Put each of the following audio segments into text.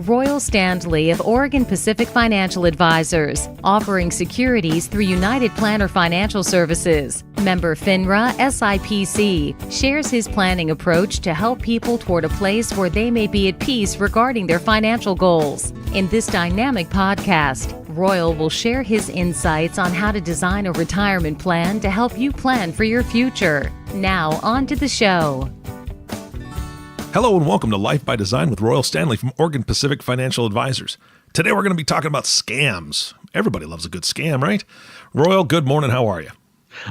Royal Standley of Oregon Pacific Financial Advisors, offering securities through United Planner Financial Services. Member FINRA SIPC shares his planning approach to help people toward a place where they may be at peace regarding their financial goals. In this dynamic podcast, Royal will share his insights on how to design a retirement plan to help you plan for your future. Now, on to the show. Hello and welcome to Life by Design with Royal Standley from Oregon Pacific Financial Advisors. Today we're going to be talking about scams. Everybody loves a good scam, right? Royal, good morning. How are you?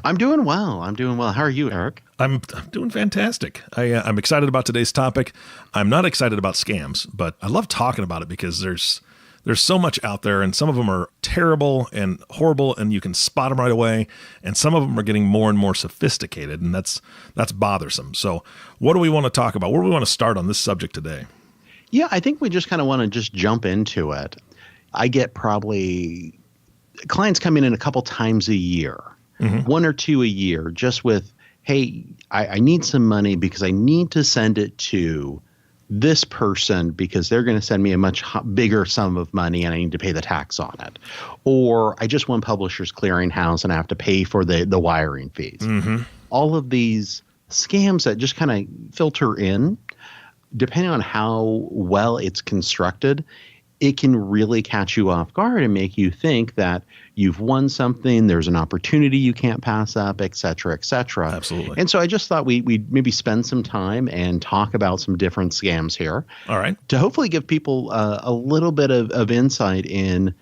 I'm doing well. How are you, Eric? I'm doing fantastic. I'm excited about today's topic. I'm not excited about scams, but I love talking about it because there's so much out there, and some of them are terrible and horrible, and you can spot them right away. And some of them are getting more and more sophisticated, and that's bothersome. So what do we want to talk about? Where do we want to start on this subject today? Yeah, I think we just kind of want to just jump into it. I get probably clients coming in a couple times a year, one or two a year, just with, hey, I need some money because I need to send it to this person because they're going to send me a much bigger sum of money and I need to pay the tax on it. Or I just won Publishers Clearinghouse and I have to pay for the wiring fees. All of these scams that just kind of filter in, depending on how well it's constructed, it can really catch you off guard and make you think that you've won something, there's an opportunity you can't pass up, et cetera, et cetera. Absolutely. And so I just thought we'd maybe spend some time and talk about some different scams here. All right. To hopefully give people a little bit of insight in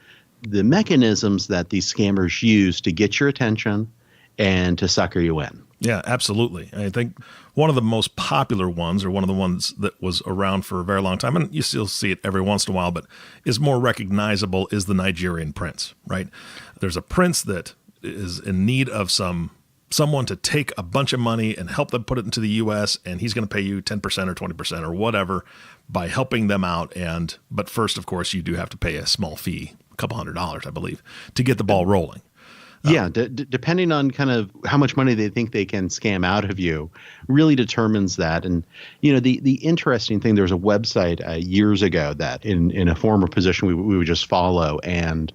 the mechanisms that these scammers use to get your attention and to sucker you in. Yeah, absolutely. I think one of the most popular ones, or one of the ones that was around for a very long time, and you still see it every once in a while, but is more recognizable, is the Nigerian Prince, right? There's a prince that is in need of someone to take a bunch of money and help them put it into the U.S., and he's going to pay you 10% or 20% or whatever by helping them out. But first, of course, you do have to pay a small fee, a couple $100s, I believe, to get the ball rolling. Yeah, depending on kind of how much money they think they can scam out of you really determines that. And, you know, the interesting thing, there was a website years ago that in a former position we would just follow. And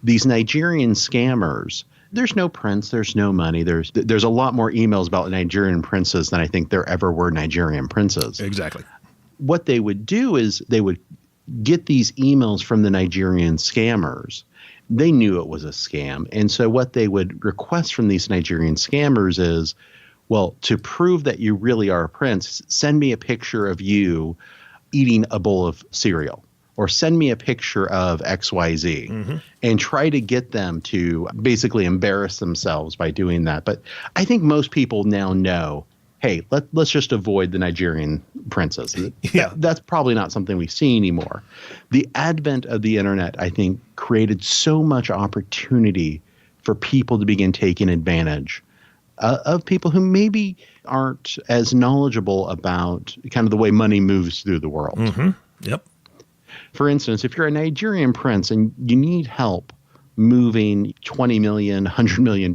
these Nigerian scammers, there's no prince, there's no money. There's a lot more emails about Nigerian princes than I think there ever were Nigerian princes. Exactly. What they would do is they would get these emails from the Nigerian scammers. They knew it was a scam. And so what they would request from these Nigerian scammers is, well, to prove that you really are a prince, send me a picture of you eating a bowl of cereal, or send me a picture of XYZ, and try to get them to basically embarrass themselves by doing that. But I think most people now know, hey, let's just avoid the Nigerian princes. Yeah. That's probably not something we see anymore. The advent of the internet, I think, created so much opportunity for people to begin taking advantage of people who maybe aren't as knowledgeable about kind of the way money moves through the world. Yep. For instance, if you're a Nigerian prince and you need help moving $20 million, $100 million,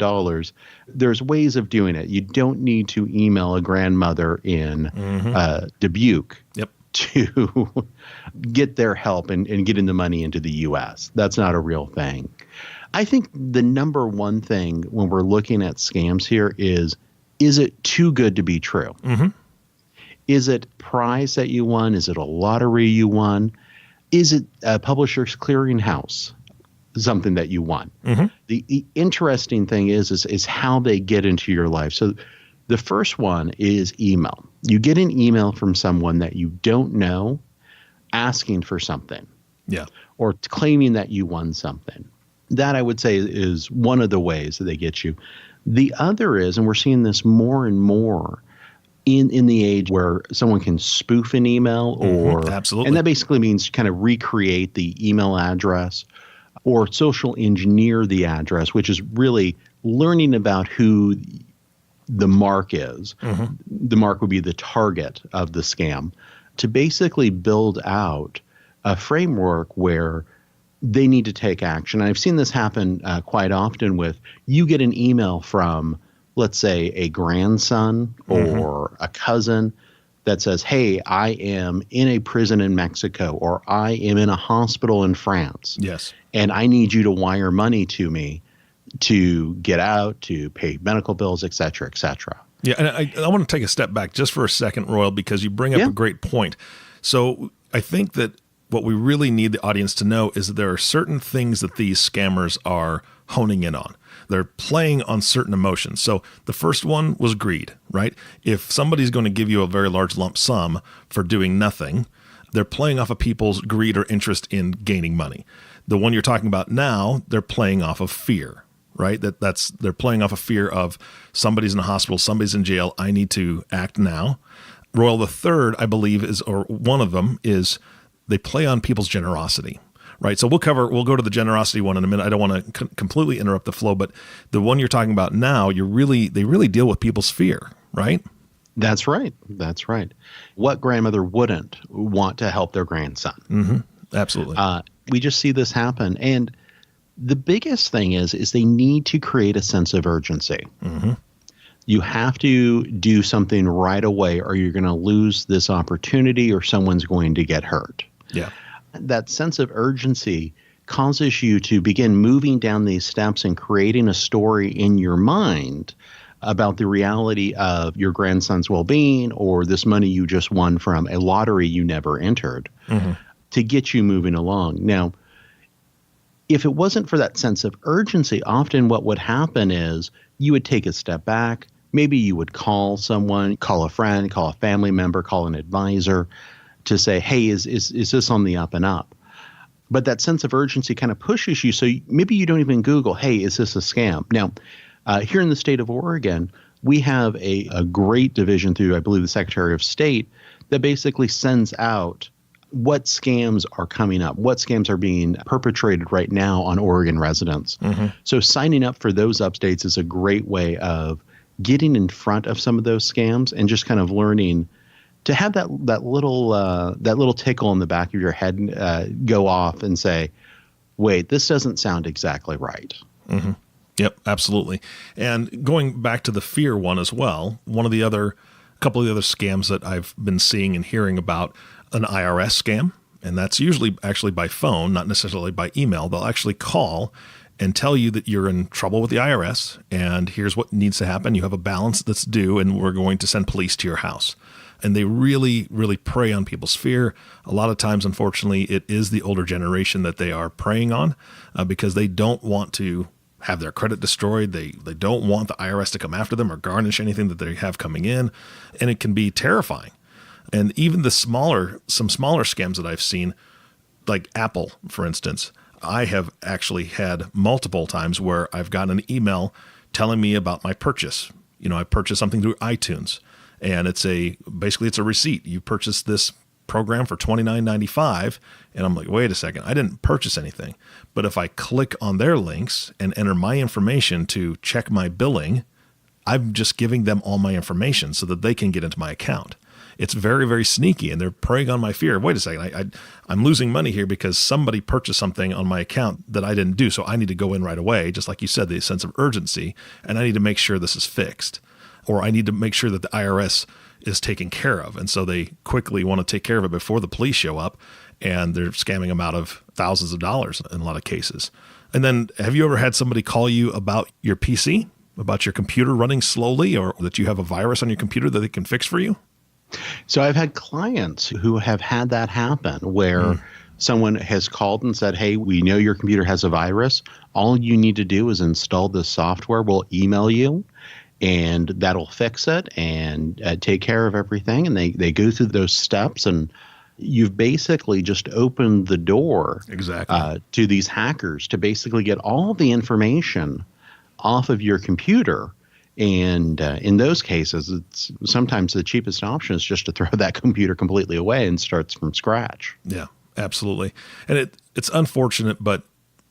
there's ways of doing it. You don't need to email a grandmother in Dubuque to get their help and getting the money into the U.S. That's not a real thing. I think the number one thing when we're looking at scams here is it too good to be true? Is it prize that you won? Is it a lottery you won? Is it a Publishers Clearinghouse? Something that you want. The interesting thing is how they get into your life. So the first one is email. You get an email from someone that you don't know asking for something. Yeah. Or claiming that you won something. That, I would say, is one of the ways that they get you. The other is, and we're seeing this more and more in the age where someone can spoof an email or absolutely. And that basically means kind of recreate the email address or social engineer the address, which is really learning about who the mark is. The mark would be the target of the scam, to basically build out a framework where they need to take action. And I've seen this happen quite often with, you get an email from, let's say, a grandson or a cousin that says, hey, I am in a prison in Mexico, or I am in a hospital in France. Yes. And I need you to wire money to me to get out, to pay medical bills, et cetera, et cetera. Yeah, and I want to take a step back just for a second, Royal, because you bring up a great point. So I think that what we really need the audience to know is that there are certain things that these scammers are honing in on. They're playing on certain emotions. So the first one was greed, right? If somebody's going to give you a very large lump sum for doing nothing, they're playing off of people's greed or interest in gaining money. The one you're talking about now, they're playing off of fear, right? They're playing off of fear of somebody's in a hospital, somebody's in jail, I need to act now. Royal, the third, I believe, or one of them is they play on people's generosity, right? So we'll go to the generosity one in a minute. I don't want to completely interrupt the flow, but the one you're talking about now, they really deal with people's fear, right? That's right. That's right. What grandmother wouldn't want to help their grandson? Mm-hmm. Absolutely. We just see this happen. And the biggest thing is they need to create a sense of urgency. Mm-hmm. You have to do something right away, or you're going to lose this opportunity, or someone's going to get hurt. Yeah. That sense of urgency causes you to begin moving down these steps and creating a story in your mind about the reality of your grandson's well-being, or this money you just won from a lottery you never entered, to get you moving along. Now, if it wasn't for that sense of urgency, often what would happen is you would take a step back. Maybe you would call someone, call a friend, call a family member, call an advisor to say, hey, is this on the up and up? But that sense of urgency kind of pushes you. So maybe you don't even Google, hey, is this a scam? Now, here in the state of Oregon, we have a great division through, I believe, the Secretary of State that basically sends out what scams are coming up, what scams are being perpetrated right now on Oregon residents. Mm-hmm. So signing up for those updates is a great way of getting in front of some of those scams and just kind of learning to have that little tickle in the back of your head go off and say, wait, this doesn't sound exactly right. Mm-hmm. Yep, absolutely. And going back to the fear one as well, couple of the other scams that I've been seeing and hearing about, an IRS scam, and that's usually actually by phone, not necessarily by email. They'll actually call and tell you that you're in trouble with the IRS, and here's what needs to happen. You have a balance that's due, and we're going to send police to your house. And they really, really prey on people's fear. A lot of times, unfortunately, it is the older generation that they are preying on because they don't want to have their credit destroyed. They don't want the IRS to come after them or garnish anything that they have coming in, and it can be terrifying. And even some smaller scams that I've seen, like Apple, for instance, I have actually had multiple times where I've gotten an email telling me about my purchase. I purchased something through iTunes, and it's a receipt. You purchased this program for $29.95, and I'm like, wait a second, I didn't purchase anything. But if I click on their links and enter my information to check my billing, I'm just giving them all my information so that they can get into my account. It's very, very sneaky, and they're preying on my fear. Wait a second, I'm losing money here because somebody purchased something on my account that I didn't do, so I need to go in right away, just like you said, the sense of urgency, and I need to make sure this is fixed, or I need to make sure that the IRS is taken care of, and so they quickly want to take care of it before the police show up, and they're scamming them out of thousands of dollars in a lot of cases. And then, have you ever had somebody call you about your PC, about your computer running slowly, or that you have a virus on your computer that they can fix for you? So I've had clients who have had that happen where someone has called and said, hey, we know your computer has a virus. All you need to do is install this software. We'll email you, and that'll fix it and take care of everything. And they go through those steps, and you've basically just opened the door to these hackers to basically get all the information off of your computer. And in those cases, it's sometimes the cheapest option is just to throw that computer completely away and start from scratch. Yeah, absolutely. And it's unfortunate, but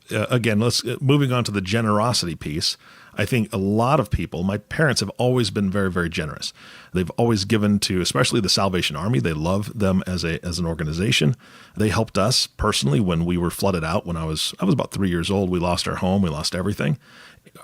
again, moving on to the generosity piece. I think a lot of people, my parents have always been very, very generous. They've always given to, especially the Salvation Army. They love them as an organization. They helped us personally when we were flooded out. When I was about 3 years old, we lost our home, we lost everything.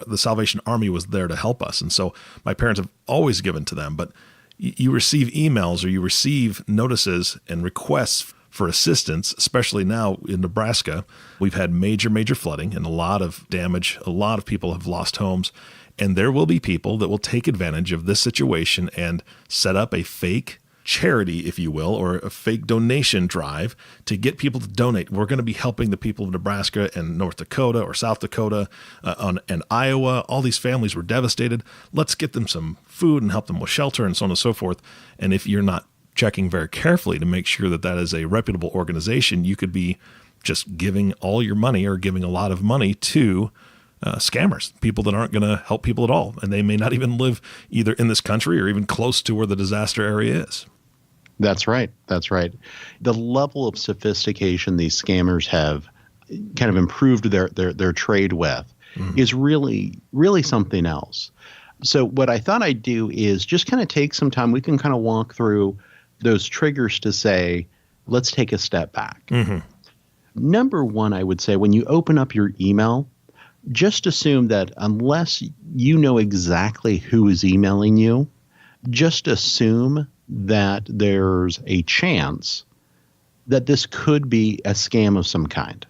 The Salvation Army was there to help us. And so my parents have always given to them. But you receive emails or you receive notices and requests for assistance, especially now in Nebraska. We've had major flooding and a lot of damage. A lot of people have lost homes. And there will be people that will take advantage of this situation and set up a fake charity, if you will, or a fake donation drive to get people to donate. We're going to be helping the people of Nebraska and North Dakota or South Dakota and Iowa. All these families were devastated. Let's get them some food and help them with shelter and so on and so forth. And if you're not checking very carefully to make sure that that is a reputable organization, you could be just giving all your money or giving a lot of money to scammers, people that aren't going to help people at all. And they may not even live either in this country or even close to where the disaster area is. That's right. That's right. The level of sophistication these scammers have kind of improved their trade with is really something else. So what I thought I'd do is just kind of take some time. We can kind of walk through those triggers to say, let's take a step back. Number one, I would say when you open up your email, just assume that unless you know exactly who is emailing you, just assume that there's a chance that this could be a scam of some kind.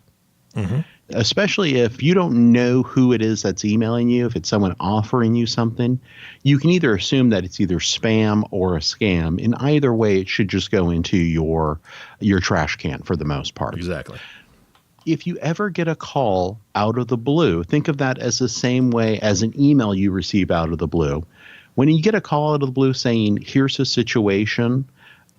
Especially if you don't know who it is that's emailing you, if it's someone offering you something, you can either assume that it's either spam or a scam. In either way, it should just go into your trash can for the most part. Exactly. If you ever get a call out of the blue, think of that as the same way as an email you receive out of the blue. When you get a call out of the blue saying, here's a situation,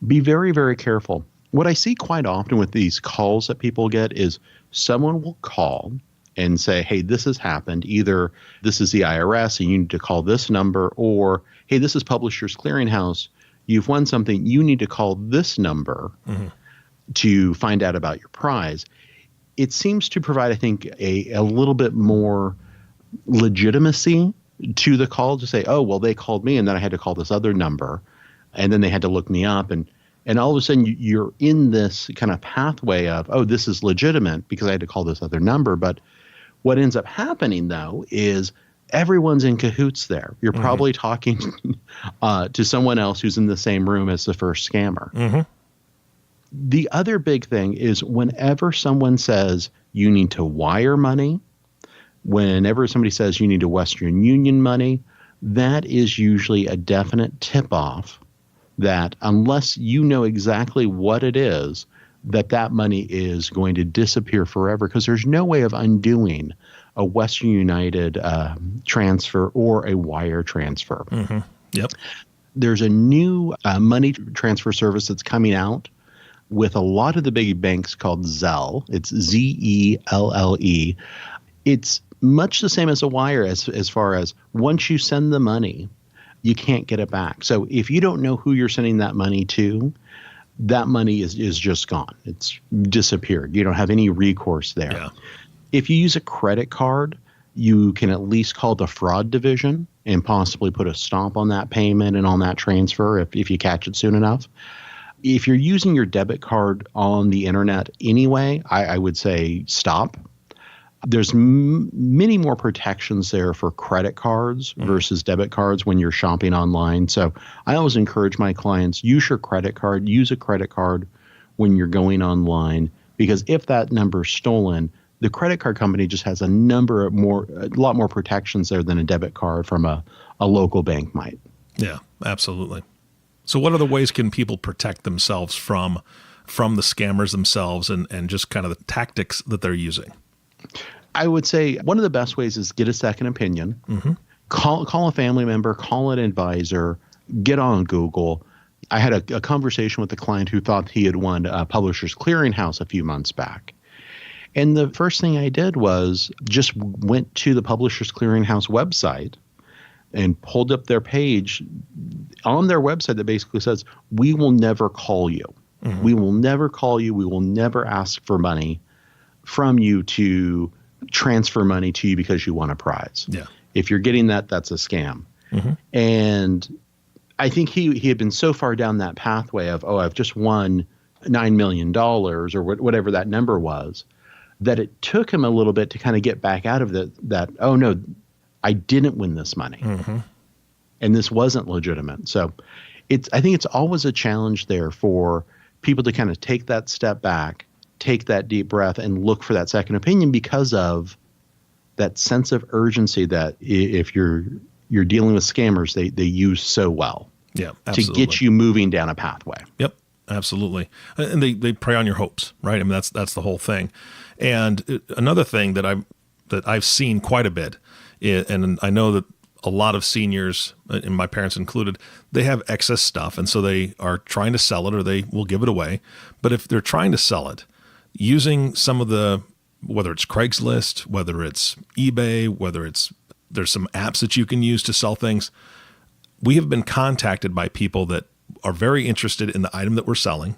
be very, very careful. What I see quite often with these calls that people get is someone will call and say, hey, this has happened. Either this is the IRS and you need to call this number, or, hey, this is Publishers Clearinghouse. You've won something. You need to call this number to find out about your prize. It seems to provide, I think, a little bit more legitimacy to the call to say, oh, well, they called me and then I had to call this other number and then they had to look me up. And all of a sudden you're in this kind of pathway of, oh, this is legitimate because I had to call this other number. But what ends up happening, though, is everyone's in cahoots there. You're probably talking to someone else who's in the same room as the first scammer. The other big thing is whenever someone says you need to wire money, whenever somebody says you need to Western Union money, that is usually a definite tip-off that unless you know exactly what it is, that money is going to disappear forever because there's no way of undoing a Western United transfer or a wire transfer. Yep. There's a new money transfer service that's coming out with a lot of the big banks called Zelle. It's Zelle. It's much the same as a wire as far as once you send the money, you can't get it back. So if you don't know who you're sending that money to, that money is just gone. It's disappeared. You don't have any recourse there. Yeah. If you use a credit card, you can at least call the fraud division and possibly put a stop on that payment and on that transfer if you catch it soon enough. If you're using your debit card on the internet anyway, I would say stop. There's many more protections there for credit cards versus debit cards when you're shopping online. So I always encourage my clients, use your credit card, use a credit card when you're going online, because if that number is stolen, the credit card company just has a lot more protections there than a debit card from a local bank might. Yeah, absolutely. So what other ways can people protect themselves from the scammers themselves and just kind of the tactics that they're using? I would say one of the best ways is get a second opinion. Call a family member, call an advisor, get on Google. I had a conversation with a client who thought he had won Publishers Clearinghouse a few months back. And the first thing I did was just went to the Publishers Clearinghouse website and pulled up their page on their website that basically says, we will never call you. We will never call you. We will never ask for money from you to transfer money to you because you won a prize. Yeah. If you're getting that, that's a scam. And I think he had been so far down that pathway of, I've just won $9 million or whatever that number was, that it took him a little bit to kind of get back out of that, oh, no, I didn't win this money. And this wasn't legitimate. So I think it's always a challenge there for people to kind of take that step back, take that deep breath, and look for that second opinion because of that sense of urgency that if you're dealing with scammers, they use so well. Yeah, absolutely. To get you moving down a pathway. Yep, absolutely. And they prey on your hopes, right? I mean, that's the whole thing. And another thing that I've seen quite a bit, and I know that a lot of seniors, and my parents included, they have excess stuff, and so they are trying to sell it or they will give it away. But if they're trying to sell it, using some of the, whether it's Craigslist, whether it's eBay, there's some apps that you can use to sell things. We have been contacted by people that are very interested in the item that we're selling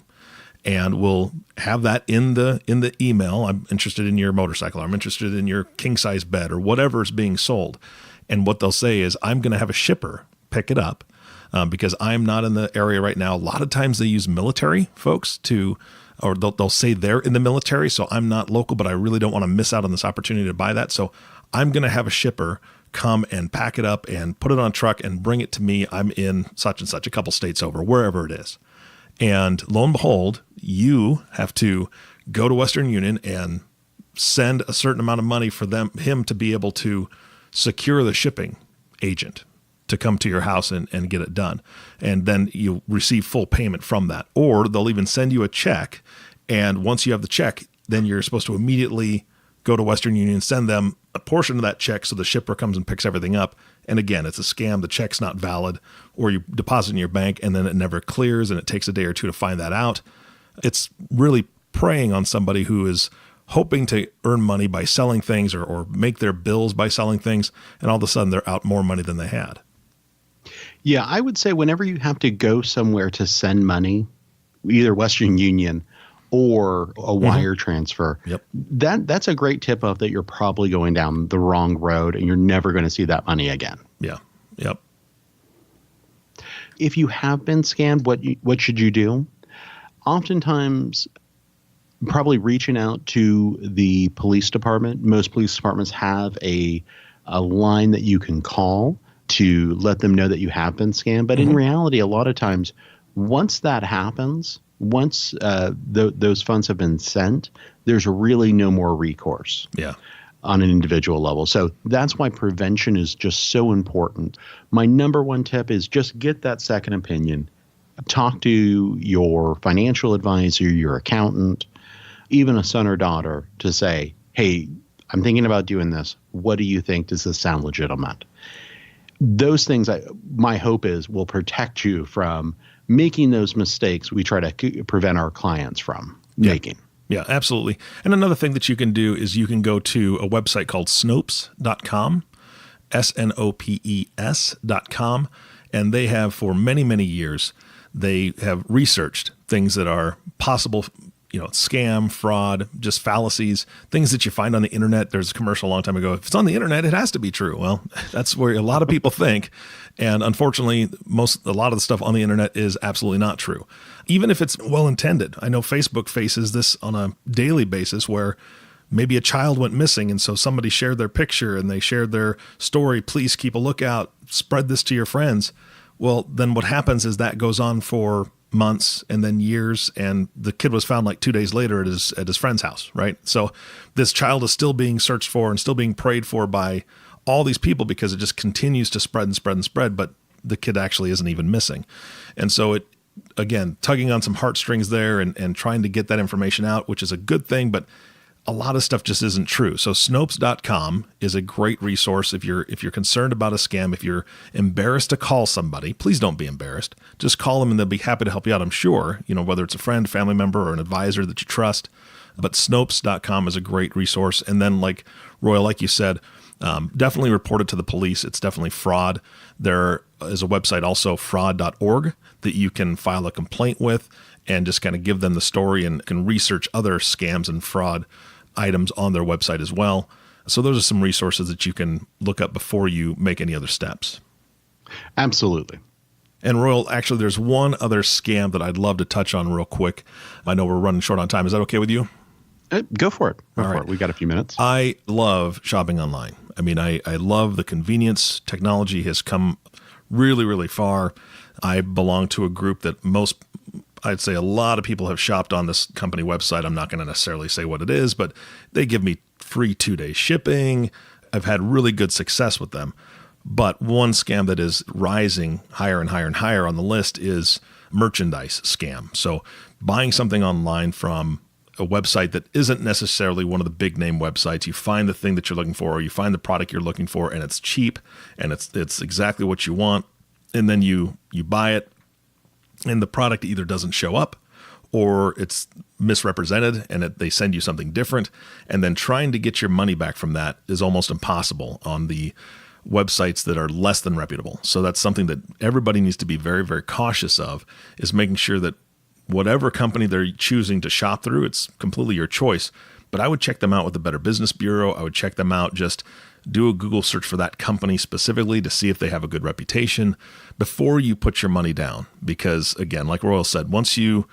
and will have that in the email. I'm interested in your motorcycle. I'm interested in your king size bed or whatever is being sold. And what they'll say is, I'm going to have a shipper pick it up because I'm not in the area right now. A lot of times they use military folks or they'll say they're in the military. So I'm not local, but I really don't want to miss out on this opportunity to buy that. So I'm going to have a shipper come and pack it up and put it on a truck and bring it to me. I'm in such and such, a couple states over, wherever it is. And lo and behold, you have to go to Western Union and send a certain amount of money for him to be able to secure the shipping agent to come to your house and get it done. And then you receive full payment from that. Or they'll even send you a check. And once you have the check, then you're supposed to immediately go to Western Union, send them a portion of that check so the shipper comes and picks everything up. And again, it's a scam. The check's not valid, or you deposit in your bank and then it never clears and it takes a day or two to find that out. It's really preying on somebody who is hoping to earn money by selling things or make their bills by selling things. And all of a sudden they're out more money than they had. Yeah, I would say whenever you have to go somewhere to send money, either Western Union or a wire transfer, Yep. That's a great tip of that you're probably going down the wrong road and you're never going to see that money again. Yeah. Yep. If you have been scammed, what should you do? Oftentimes, probably reaching out to the police department. Most police departments have a line that you can call to let them know that you have been scammed. But in reality, a lot of times, once that happens, once those funds have been sent, there's really no more recourse. Yeah. On an individual level. So that's why prevention is just so important. My number one tip is just get that second opinion. Talk to your financial advisor, your accountant, even a son or daughter to say, hey, I'm thinking about doing this. What do you think? Does this sound legitimate? Those things, my hope is, will protect you from making those mistakes we try to prevent our clients from making. Yeah, absolutely. And another thing that you can do is you can go to a website called Snopes.com, Snopes.com, and they have for many, many years, they have researched things that are possible, scam, fraud, just fallacies, things that you find on the internet. There's a commercial a long time ago. If it's on the internet, it has to be true. Well, that's where a lot of people think. And unfortunately, a lot of the stuff on the internet is absolutely not true. Even if it's well-intended. I know Facebook faces this on a daily basis where maybe a child went missing. And so somebody shared their picture and they shared their story. Please keep a lookout, spread this to your friends. Well, then what happens is that goes on for months and then years, and the kid was found like 2 days later at his friend's house, right? So this child is still being searched for and still being prayed for by all these people because it just continues to spread and spread and spread, but the kid actually isn't even missing. And so it, again, tugging on some heartstrings there and trying to get that information out, which is a good thing, but a lot of stuff just isn't true. So Snopes.com is a great resource if you're concerned about a scam. If you're embarrassed to call somebody, please don't be embarrassed. Just call them and they'll be happy to help you out, I'm sure, whether it's a friend, family member, or an advisor that you trust. But Snopes.com is a great resource. And then like Royal, like you said, definitely report it to the police. It's definitely fraud. There is a website also, fraud.org, that you can file a complaint with and just kind of give them the story and can research other scams and fraud items on their website as well. So those are some resources that you can look up before you make any other steps. Absolutely. And Royal, actually, there's one other scam that I'd love to touch on real quick. I know we're running short on time. Is that okay with you? Go for it. Go All for right. it. We got a few minutes. I love shopping online. I mean, I love the convenience. Technology has come really, really far. I belong to a group that I'd say a lot of people have shopped on this company website. I'm not going to necessarily say what it is, but they give me free 2-day shipping. I've had really good success with them. But one scam that is rising higher and higher and higher on the list is merchandise scam. So buying something online from a website that isn't necessarily one of the big name websites, you find the thing that you're looking for, or you find the product you're looking for, and it's cheap and it's exactly what you want. And then you buy it, and the product either doesn't show up or it's misrepresented and they send you something different. And then trying to get your money back from that is almost impossible on the websites that are less than reputable. So that's something that everybody needs to be very, very cautious of, is making sure that whatever company they're choosing to shop through, it's completely your choice. But I would check them out with the Better Business Bureau. I would check them out, just do a Google search for that company specifically to see if they have a good reputation before you put your money down. Because again, like Royal said, once you,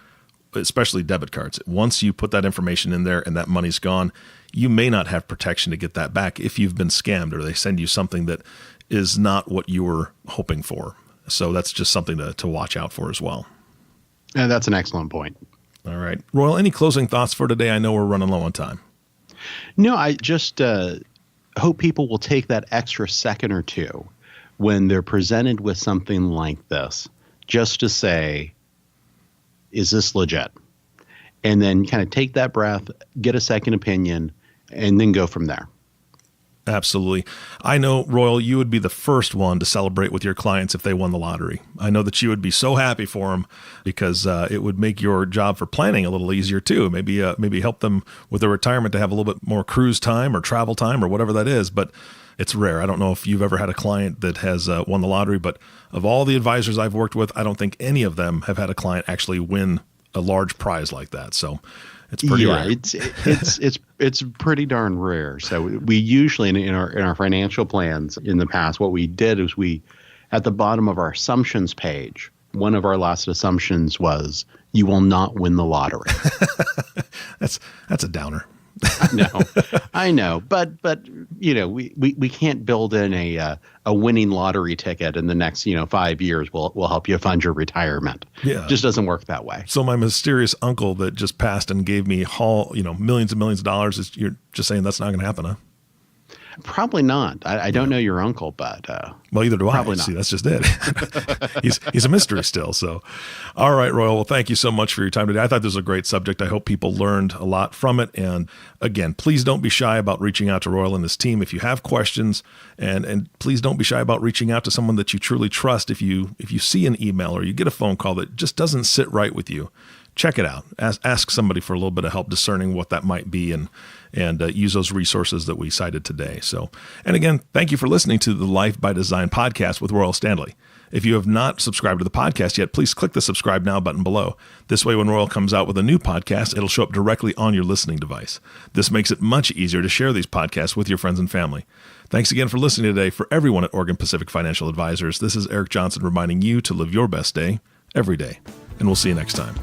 especially debit cards, once you put that information in there and that money's gone, you may not have protection to get that back if you've been scammed or they send you something that is not what you were hoping for. So that's just something to watch out for as well. And that's an excellent point. All right. Royal, any closing thoughts for today? I know we're running low on time. No, I just hope people will take that extra second or two when they're presented with something like this, just to say, is this legit? And then kind of take that breath, get a second opinion, and then go from there. Absolutely. I know, Royal, you would be the first one to celebrate with your clients if they won the lottery. I know that you would be so happy for them because it would make your job for planning a little easier too. Maybe help them with their retirement to have a little bit more cruise time or travel time or whatever that is. But it's rare. I don't know if you've ever had a client that has won the lottery, but of all the advisors I've worked with, I don't think any of them have had a client actually win a large prize like that. So it's pretty rare. It's pretty darn rare. So we usually in our financial plans in the past, what we did is at the bottom of our assumptions page, one of our last assumptions was you will not win the lottery. That's a downer. I know, but we can't build in a winning lottery ticket in the next 5 years will help you fund your retirement. Yeah, it just doesn't work that way. So my mysterious uncle that just passed and gave me millions and millions of dollars, you're just saying that's not going to happen, huh? Probably not. I don't know your uncle, but well, either do I. Probably not. See, that's just it. he's a mystery still. So, all right, Royal. Well, thank you so much for your time today. I thought this was a great subject. I hope people learned a lot from it. And again, please don't be shy about reaching out to Royal and his team if you have questions, and please don't be shy about reaching out to someone that you truly trust. If you see an email or you get a phone call that just doesn't sit right with you, check it out. Ask somebody for a little bit of help discerning what that might be, and use those resources that we cited today. So, and again, thank you for listening to the Life by Design podcast with Royal Standley. If you have not subscribed to the podcast yet, please click the subscribe now button below. This way, when Royal comes out with a new podcast, it'll show up directly on your listening device. This makes it much easier to share these podcasts with your friends and family. Thanks again for listening today. For everyone at Oregon Pacific Financial Advisors, this is Eric Johnson reminding you to live your best day every day. And we'll see you next time.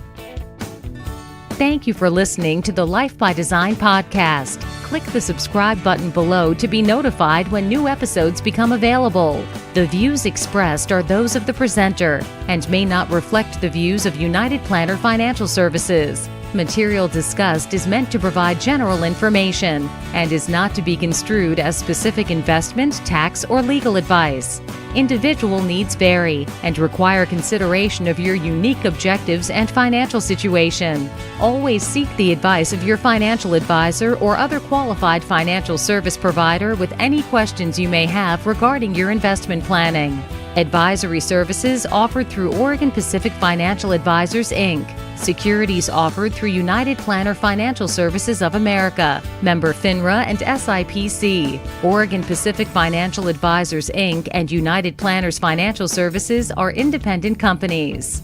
Thank you for listening to the Life by Design podcast. Click the subscribe button below to be notified when new episodes become available. The views expressed are those of the presenter and may not reflect the views of United Planner Financial Services. Material discussed is meant to provide general information and is not to be construed as specific investment, tax, or legal advice. Individual needs vary and require consideration of your unique objectives and financial situation. Always seek the advice of your financial advisor or other qualified financial service provider with any questions you may have regarding your investment planning. Advisory services offered through Oregon Pacific Financial Advisors, Inc. Securities offered through United Planner Financial Services of America, member FINRA and SIPC. Oregon Pacific Financial Advisors, Inc. and United Planners Financial Services are independent companies.